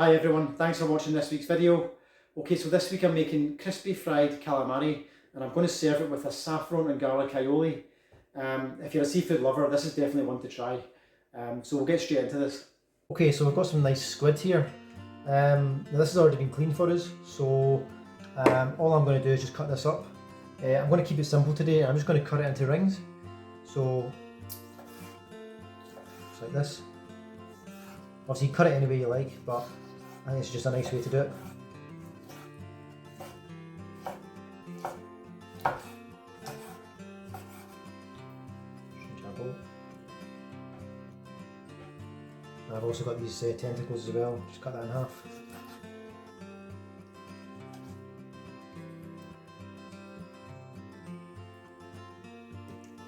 Hi everyone, thanks for watching this week's video. Okay, so this week I'm making crispy fried calamari and I'm going to serve it with a saffron and garlic aioli. If you're a seafood lover, this is definitely one to try. So we'll get straight into this. Okay, so we've got some nice squid here. Now this has already been cleaned for us, so all I'm going to do is just cut this up. I'm going to keep it simple today. I'm just going to cut it into rings. So, just like this. Obviously you cut it any way you like, but I think it's just a nice way to do it. I've also got these tentacles as well, just cut that in half.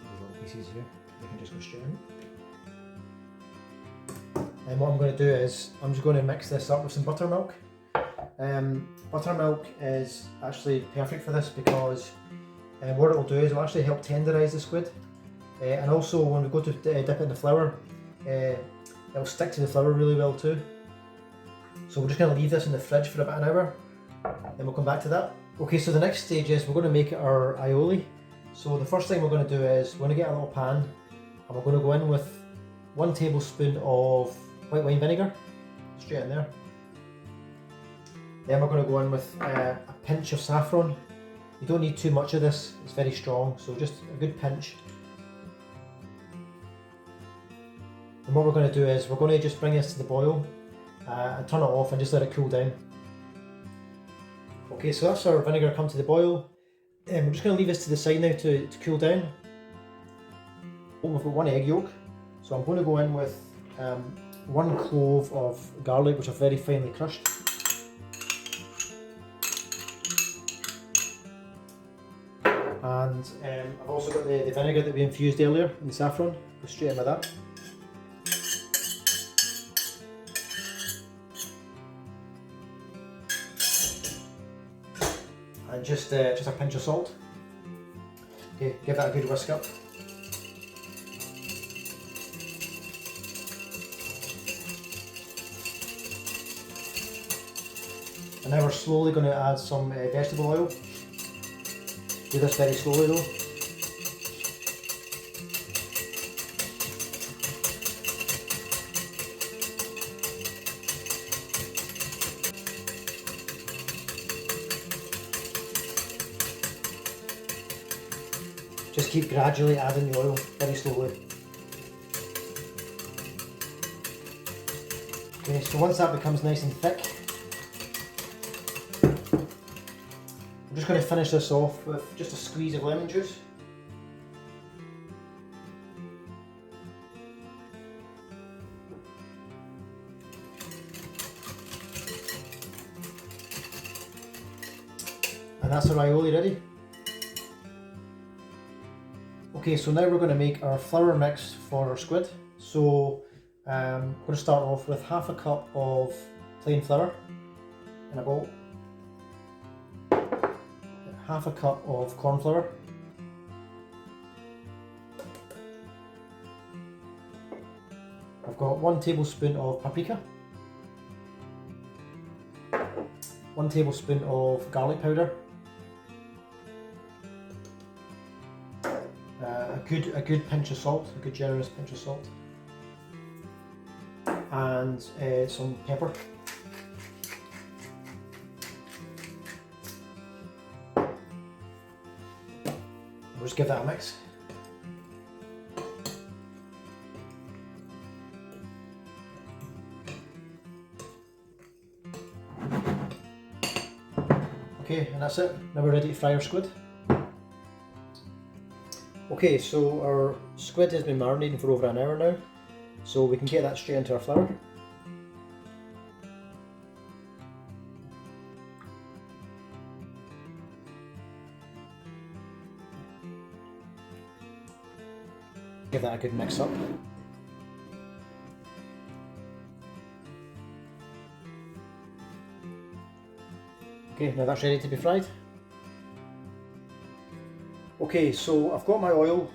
These little pieces here, they can just go straight in. And what I'm going to do is, I'm just going to mix this up with some buttermilk. Buttermilk is actually perfect for this because what it will do is it will actually help tenderise the squid. And also when we go to dip it in the flour, it will stick to the flour really well too. So we're just going to leave this in the fridge for about an hour, then we'll come back to that. Okay, so the next stage is we're going to make our aioli. So the first thing we're going to do is we're going to get a little pan and we're going to go in with 1 tablespoon of white wine vinegar, straight in there. Then we're going to go in with a pinch of saffron. You don't need too much of this, it's very strong, so just a good pinch. And what we're going to do is we're going to just bring this to the boil and turn it off and just let it cool down. Okay, so that's our vinegar come to the boil. We're just going to leave this to the side now to cool down. We've got 1 egg yolk, so I'm going to go in with 1 clove of garlic, which I've very finely crushed. And I've also got the vinegar that we infused earlier in the saffron. Go straight in with that. And just a pinch of salt. Okay, give that a good whisk up. And now we're slowly going to add some vegetable oil. Do this very slowly though. Just keep gradually adding the oil, very slowly. Okay, so once that becomes nice and thick, I'm just going to finish this off with just a squeeze of lemon juice. And that's our aioli ready. Okay, so now we're going to make our flour mix for our squid. So I'm going to start off with half a cup of plain flour in a bowl. Half a cup of corn flour, I've got 1 tablespoon of paprika, 1 tablespoon of garlic powder, a good pinch of salt, a good generous pinch of salt, and some pepper. We'll just give that a mix. Okay, and that's it. Now we're ready to fry our squid. Okay, so our squid has been marinating for over an hour now, so we can get that straight into our flour. Give that a good mix up. Okay, now that's ready to be fried. Okay, so I've got my oil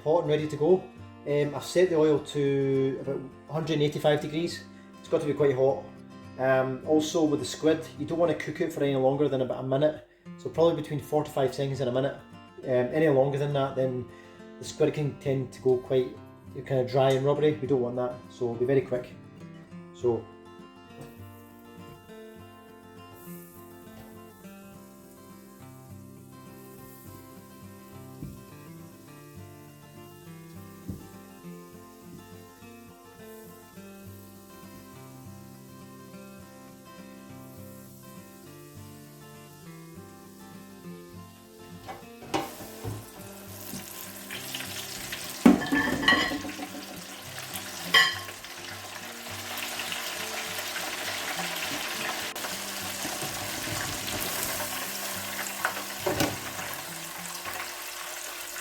hot and ready to go. I've set the oil to about 185 degrees. It's got to be quite hot. Also with the squid, you don't want to cook it for any longer than about a minute, so probably between 4 to 5 seconds and a minute. Any longer than that, then the squid can tend to go quite kind of dry and rubbery. We don't want that, so be very quick. So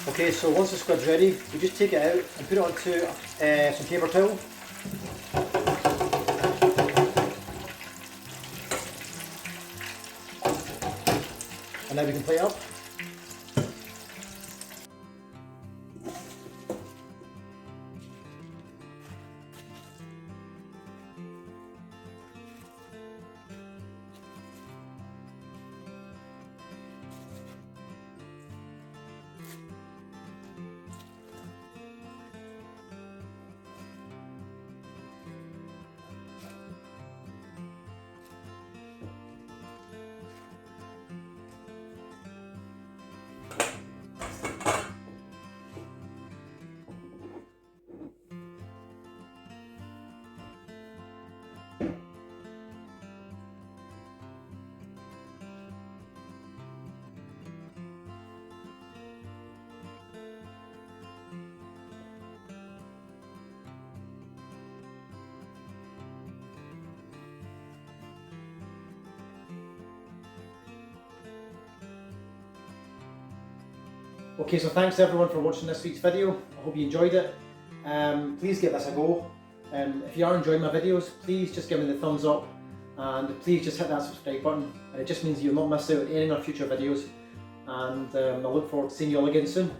okay, so once the squid's ready, we just take it out and put it onto some paper towel. And now we can plate it up. Okay, so thanks everyone for watching this week's video. I hope you enjoyed it. Please give this a go. If you are enjoying my videos, please just give me the thumbs up and please just hit that subscribe button. And it just means you'll not miss out on any of our future videos. And I look forward to seeing you all again soon.